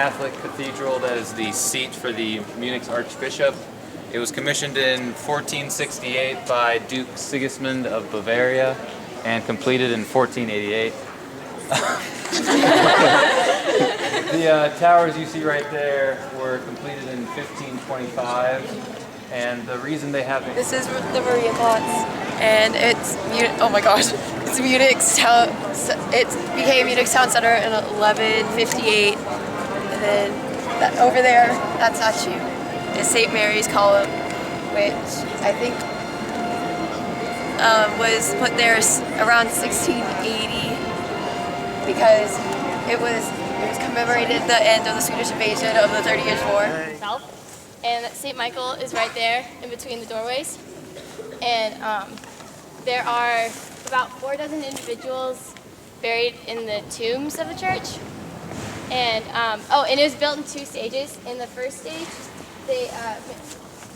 Catholic cathedral that is the seat for the Munich Archbishop. It was commissioned in 1468 by Duke Sigismund of Bavaria and completed in 1488. The towers you see right there were completed in 1525, and the reason they have This is the Mariaplatz, and it's oh my gosh, it's Munich's town. It became Munich's town center in 1158, and then over there, that statue is St. Mary's Column, which I think was put there around 1680 because it was commemorated the end of the Swedish invasion of the 30 Years' War. And St. Michael is right there in between the doorways. And there are about 4 dozen individuals buried in the tombs of the church. And and it was built in 2 stages. In the first stage,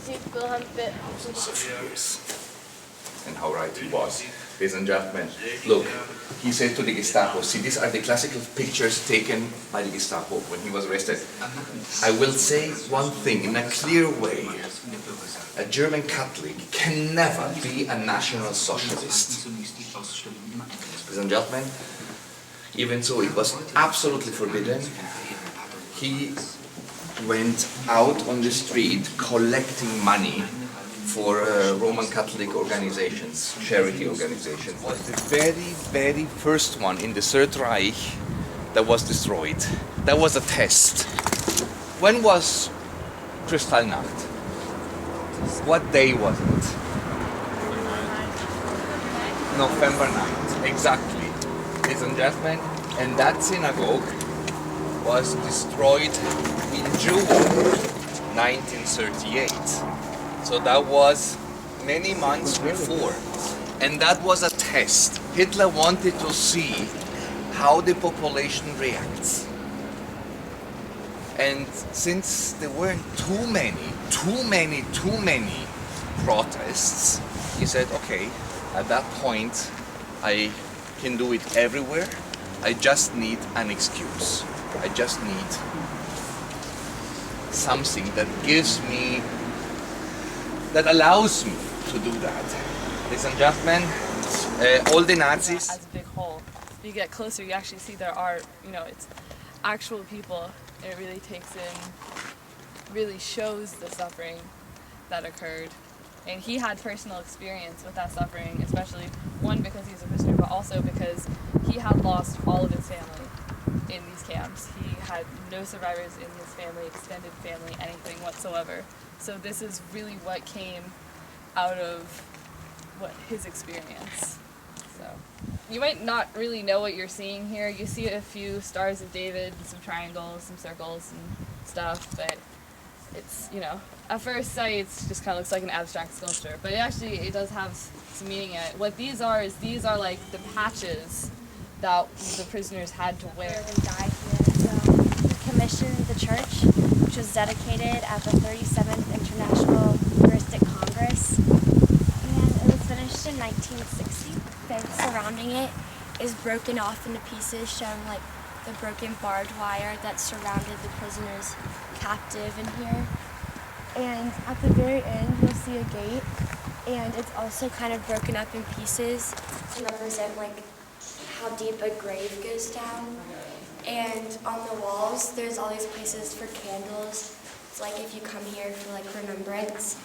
Duke Wilhelm built. And how right he was. Ladies and gentlemen, look, he said to the Gestapo, see, these are the classical pictures taken by the Gestapo when he was arrested. I will say one thing in a clear way. A German Catholic can never be a National Socialist. Ladies and gentlemen, even so, it was absolutely forbidden. He went out on the street collecting money for Roman Catholic organizations, charity organizations. It was the very, very first one in the Third Reich that was destroyed. That was a test. When was Kristallnacht? What day was it? November 9th, exactly. Ladies and gentlemen, and that synagogue was destroyed in June 1938. So that was many months before. And that was a test. Hitler wanted to see how the population reacts. And since there weren't too many protests, he said, okay, at that point, I can do it everywhere. I just need an excuse. I just need something that that allows me to do that. Ladies and gentlemen, all the Nazis. As a big hole. If you get closer, you actually see there are, it's actual people. It really really shows the suffering that occurred. And he had personal experience with that suffering, especially one because he's a prisoner, but also because he had lost all of his family in these camps. He had no survivors in his family, extended family, anything whatsoever. So this is really what came out of his experience. So you might not really know what you're seeing here. You see a few stars of David, some triangles, some circles and stuff, but it's, at first sight it just kind of looks like an abstract sculpture, but it does have some meaning in it. What these are like the patches that the prisoners had to wear. They died here, so he commissioned the church, which was dedicated at the 37th International Eucharistic Congress, and it was finished in 1960. The fence surrounding it is broken off into pieces, showing like the broken barbed wire that surrounded the prisoners captive in here. And at the very end, you'll see a gate, and it's also kind of broken up in pieces to represent like how deep a grave goes down. And on the walls, there's all these places for candles. It's like if you come here for like remembrance.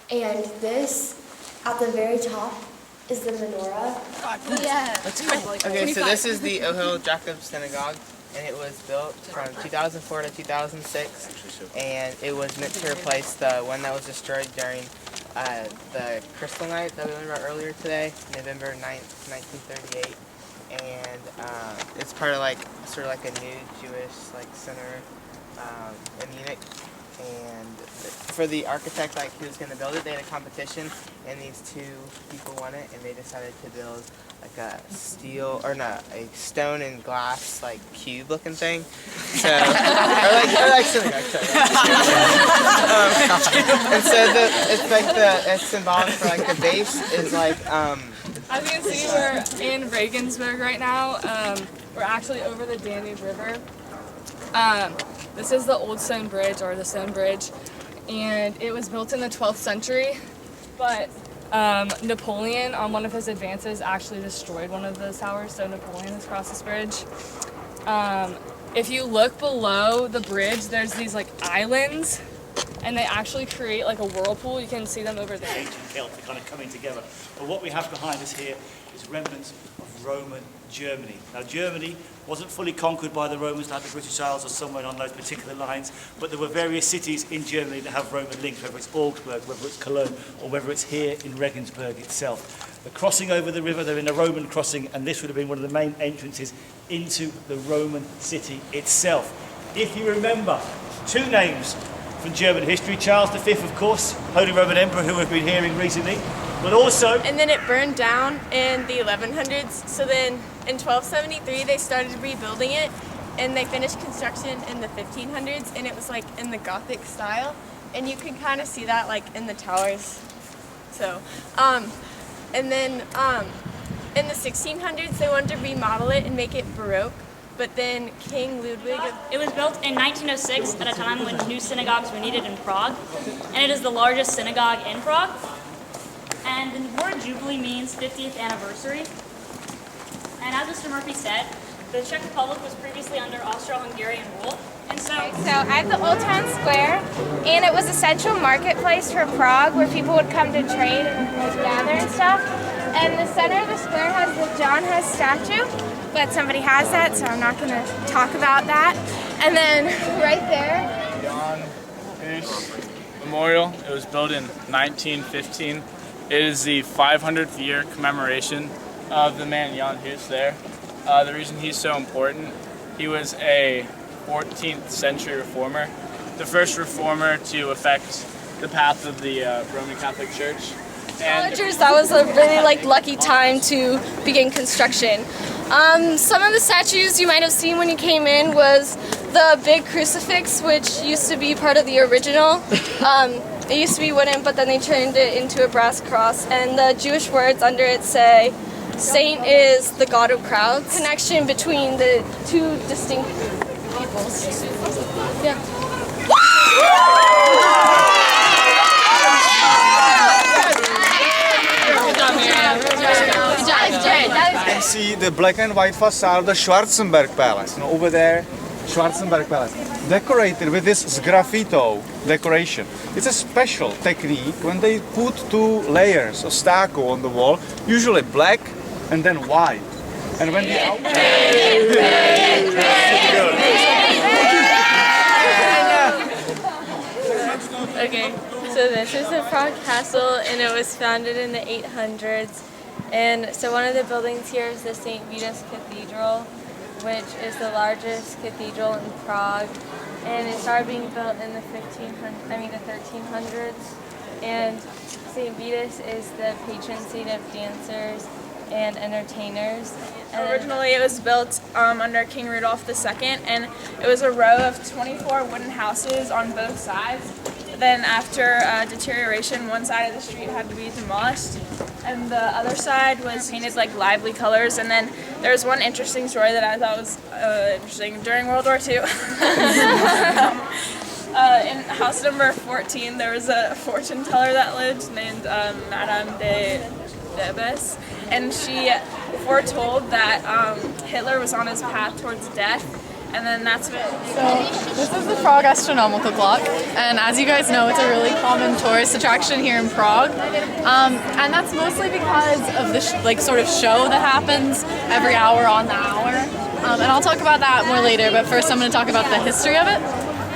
And this, at the very top, is the menorah. Yeah. Okay, so this is the Ohel Jacob Synagogue, and it was built from 2004 to 2006, and it was meant to replace the one that was destroyed during the Crystal Night that we learned about earlier today, November 9th, 1938. And it's part of sort of like a new Jewish center in Munich. And for the architect who was going to build it, they had a competition, and these 2 people won it, and they decided to build a stone and glass cube looking thing. So or synagogue. And so it's symbolic for the base is As you can see, we're in Regensburg right now. We're actually over the Danube River. This is the Old Stone Bridge, or the Stone Bridge, and it was built in the 12th century, but Napoleon, on one of his advances, actually destroyed one of those towers, so Napoleon has crossed this bridge. If you look below the bridge, there's these like islands, and they actually create like a whirlpool. You can see them over there. Ancient Celtic kind of coming together. But what we have behind us here is remnants of Roman Germany. Now Germany wasn't fully conquered by the Romans like the British Isles or somewhere on those particular lines, but there were various cities in Germany that have Roman links, whether it's Augsburg, whether it's Cologne, or whether it's here in Regensburg itself. The crossing over the river, they're in a Roman crossing, and this would have been one of the main entrances into the Roman city itself. If you remember, two names from German history, Charles V, of course, Holy Roman Emperor, who we've been hearing recently, but also... And then it burned down in the 1100s, so then in 1273 they started rebuilding it, and they finished construction in the 1500s, and it was like in the Gothic style, and you can kind of see that like in the towers. So, and then in the 1600s they wanted to remodel it and make it Baroque, but then King Ludwig... It was built in 1906 at a time when new synagogues were needed in Prague, and it is the largest synagogue in Prague. And the word Jubilee means 50th anniversary. And as Mr. Murphy said, the Czech Republic was previously under Austro-Hungarian rule. And so at the Old Town Square, and it was a central marketplace for Prague where people would come to trade and gather and stuff. And the center of the square has the John Hus statue, but somebody has that, so I'm not going to talk about that. And then right there, Jan Hus Memorial. It was built in 1915. It is the 500th year commemoration of the man Jan Hus there. The reason he's so important, he was a 14th century reformer, the first reformer to affect the path of the Roman Catholic Church. Astrologers, that was a really lucky time to begin construction. Some of the statues you might have seen when you came in was the big crucifix, which used to be part of the original. It used to be wooden, but then they turned it into a brass cross, and the Jewish words under it say, "Saint is the God of crowds." Connection between the two distinct peoples. Yeah. You can see the black and white facade of the Schwarzenberg Palace. And over there, Schwarzenberg Palace, decorated with this sgraffito decoration. It's a special technique when they put two layers of stucco on the wall, usually black and then white. And when the Okay, so this is the Prague Castle, and it was founded in the 800s. And so one of the buildings here is the St. Vitus Cathedral, which is the largest cathedral in Prague. And it started being built in the 1300s. And St. Vitus is the patron saint of dancers and entertainers. And originally it was built under King Rudolph II, and it was a row of 24 wooden houses on both sides. Then after deterioration, one side of the street had to be demolished, and the other side was painted lively colors. And then there was one interesting story that I thought was interesting. During World War II, in house number 14, there was a fortune teller that lived named Madame de Debes, and she foretold that Hitler was on his path towards death. And then that's it. So this is the Prague Astronomical Clock, and as you guys know, it's a really common tourist attraction here in Prague, and that's mostly because of the sort of show that happens every hour on the hour. And I'll talk about that more later, but first I'm going to talk about the history of it.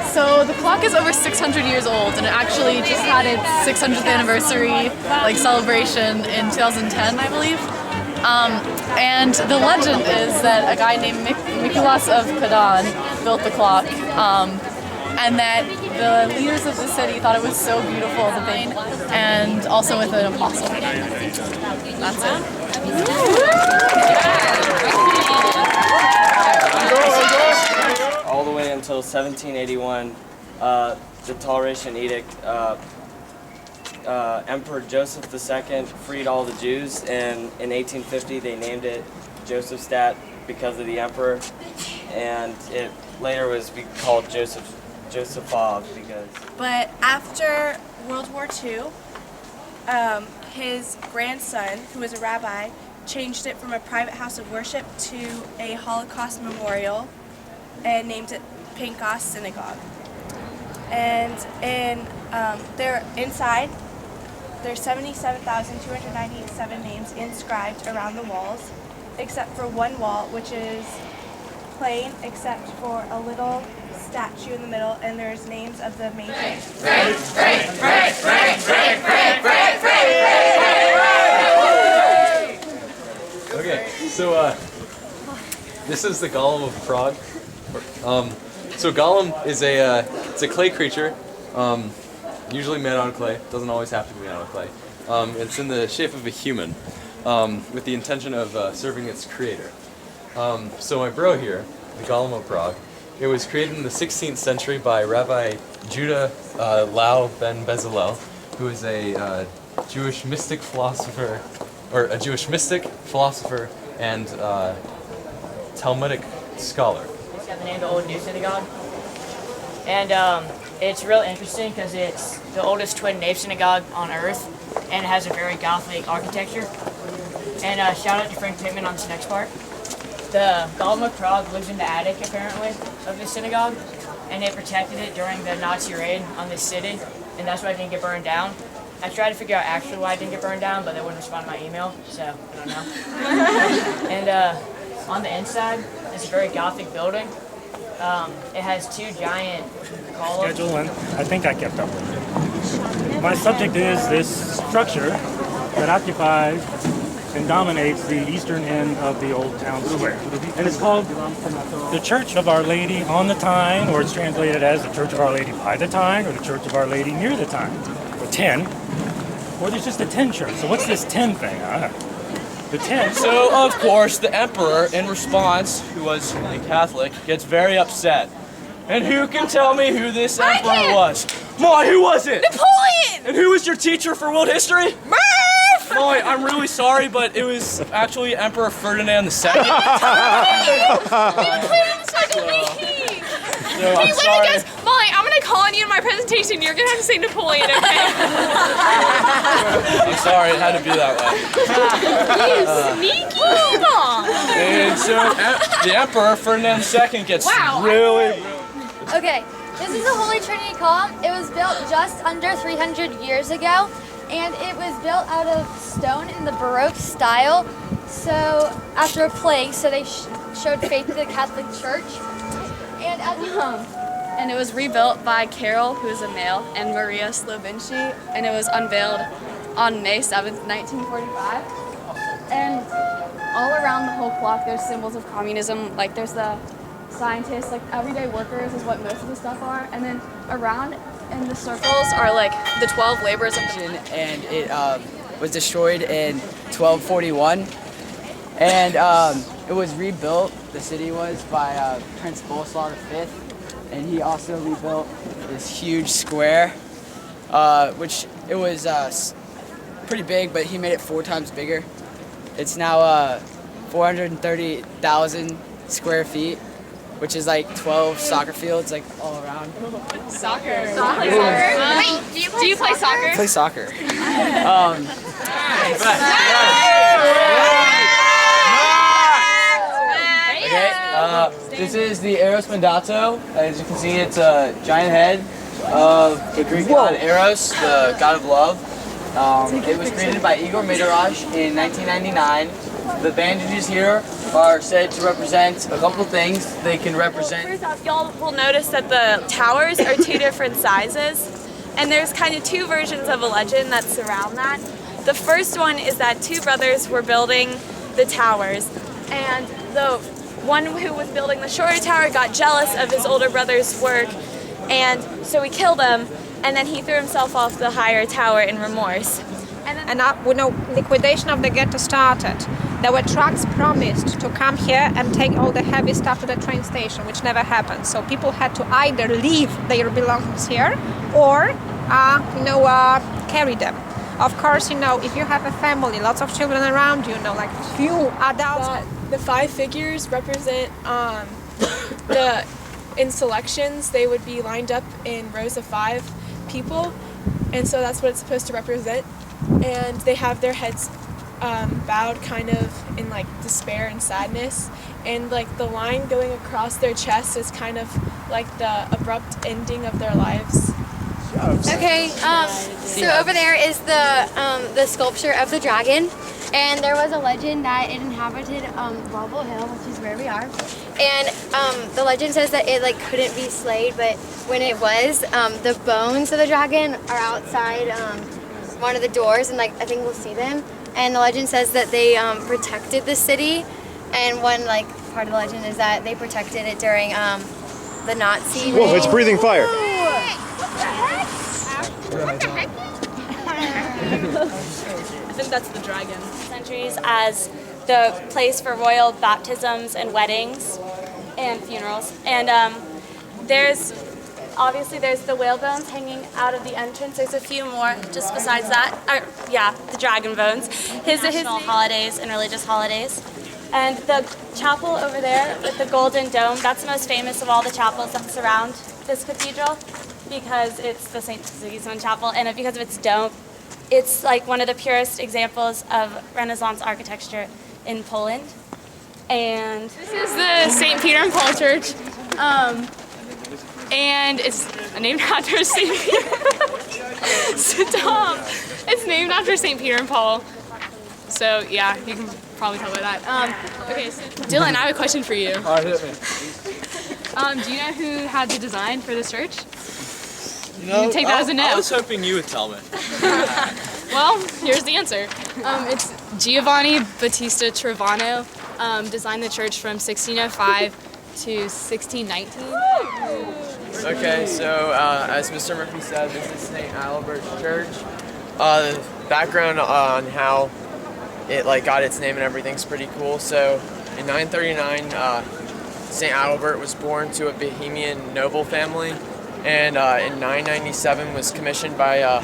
So the clock is over 600 years old, and it actually just had its 600th anniversary celebration in 2010, I believe. And the legend is that a guy named Mikulas of Kadaň built the clock, and that the leaders of the city thought it was so beautiful that they, and also with an apostle. That's it. All the way until 1781, the Toleration Edict, Emperor Joseph II freed all the Jews, and in 1850 they named it Josephstadt because of the emperor, and it later was called Joseph Joseph Fogg because But after World War II, his grandson, who was a rabbi, changed it from a private house of worship to a Holocaust memorial and named it Pinkos Synagogue. And they're inside. There's 77,297 names inscribed around the walls, except for one wall, which is plain, except for a little statue in the middle, and there's names of the major. Okay, so this is the Golem of Prague. So Golem is it's a clay creature, usually made out of clay. Doesn't always have to be made out of clay. It's in the shape of a human, with the intention of serving its creator. So my bro here, the Golem of Prague, it was created in the 16th century by Rabbi Judah Lau ben Bezalel, who is a Jewish mystic philosopher, and Talmudic scholar. It's got the name of the Old New Synagogue. And it's real interesting because it's the oldest twin nave synagogue on earth, and it has a very Gothic architecture. And shout out to Frank Pittman on this next part. The Golem of Prague lives in the attic, apparently, of this synagogue, and they protected it during the Nazi raid on this city, and that's why it didn't get burned down. I tried to figure out actually why it didn't get burned down, but they wouldn't respond to my email, so I don't know. And on the inside, it's a very Gothic building. It has two giant columns. Schedule, and I think I kept up with it. My subject is this structure that occupies and dominates the eastern end of the old town square. And it's called the Church of Our Lady on the Tyne, or it's translated as the Church of Our Lady by the Tyne, or the Church of Our Lady near the Tyne, or 10. Or there's just a 10 church. So what's this 10 thing? The 10. So, of course, the emperor, in response, who was a Catholic, gets very upset. And who can tell me who this emperor was? Molly, who was it? Napoleon! And who was your teacher for world history? Murph! Molly, I'm really sorry, but it was actually Emperor Ferdinand II. We played on the second meeting! So, I'm Hey, sorry. guys, Molly, I'm gonna call on you in my presentation. You're gonna have to say Napoleon, okay? I'm sorry, it had to be that way. You sneaky mom! And so the Emperor Ferdinand II gets really. Okay, this is the Holy Trinity column. It was built just under 300 years ago, and it was built out of stone in the Baroque style. So after a plague, so they showed faith to the Catholic Church. And And it was rebuilt by Carol, who is a male, and Maria Slovinci, and it was unveiled on May 7th, 1945. And all around the whole clock, there's symbols of communism. Like there's the scientists, like everyday workers is what most of the stuff are. And then around in the circles are like the 12 laborers of the... And it was destroyed in 1241. And it was rebuilt, the city was, by Prince Boleslaw V. And he also rebuilt this huge square, which it was pretty big, but he made it 4 times bigger. It's now 430,000 square feet, which is like 12 soccer fields, like all around. Soccer. Wait, do you play soccer? I play soccer. This is the Eros Mendato. As you can see, it's a giant head of the Greek god Eros, the god of love. It was created by Igor Midrash in 1999. The bandages here are said to represent a couple things. They can represent... First off, y'all will notice that the towers are 2 different sizes, and there's kind of 2 versions of a legend that surround that. The first one is that 2 brothers were building the towers, and the one who was building the shorter tower got jealous of his older brother's work, and so he killed him, and then he threw himself off the higher tower in remorse. And when the liquidation of the ghetto started, there were trucks promised to come here and take all the heavy stuff to the train station, which never happened. So people had to either leave their belongings here or, carry them. Of course, if you have a family, lots of children around you, like few adults. The 5 figures represent the in selections, they would be lined up in rows of 5 people, and so that's what it's supposed to represent. And they have their heads bowed kind of in like despair and sadness, and like the line going across their chest is kind of like the abrupt ending of their lives. Okay, so over there is the sculpture of the dragon, and there was a legend that it inhabited Wobble Hill, which is where we are. And the legend says that it like couldn't be slayed, but when it was, the bones of the dragon are outside one of the doors, and like I think we'll see them. And the legend says that they protected the city, and one like part of the legend is that they protected it during the Nazi. Whoa, it's breathing fire. I think that's the dragon. Centuries as the place for royal baptisms and weddings and funerals. And there's the whale bones hanging out of the entrance. There's a few more just besides that. The dragon bones. His national holidays and religious holidays. And the chapel over there with the golden dome, that's the most famous of all the chapels that surround this cathedral, because it's the St. Sigismund Chapel, and because of its dome, it's like one of the purest examples of Renaissance architecture in Poland. And this is the St. Peter and Paul Church, and it's named after St. Peter. Stop! It's named after St. Peter and Paul. So yeah, you can probably tell by that. Okay, so Dylan, I have a question for you. All right, hit me. Do you know who had the design for this church? You know, You can take that as a no. I was hoping you would tell me. Well, here's the answer. It's Giovanni Battista Trevano. Designed the church from 1605 to 1619. Okay, so as Mr. Murphy said, this is St. Adalbert Church. The background on how it got its name and everything's pretty cool. So in 939, St. Adalbert was born to a Bohemian noble family, and in 997 was commissioned by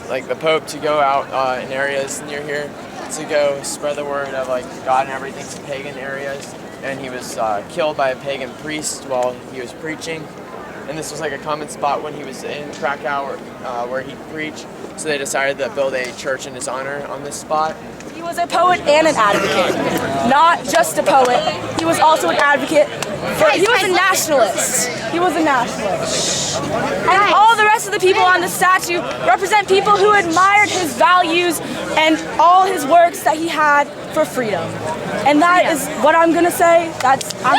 the Pope to go out in areas near here to go spread the word of God and everything to pagan areas. And he was killed by a pagan priest while he was preaching. And this was a common spot when he was in Krakow where he preached. So they decided to build a church in his honor on this spot. He was a poet and an advocate. Not just a poet, he was also an advocate. He was a nationalist. He was a nationalist. And all the rest of the people on the statue represent people who admired his values and all his works that he had for freedom. And that is what I'm gonna say. I'm out.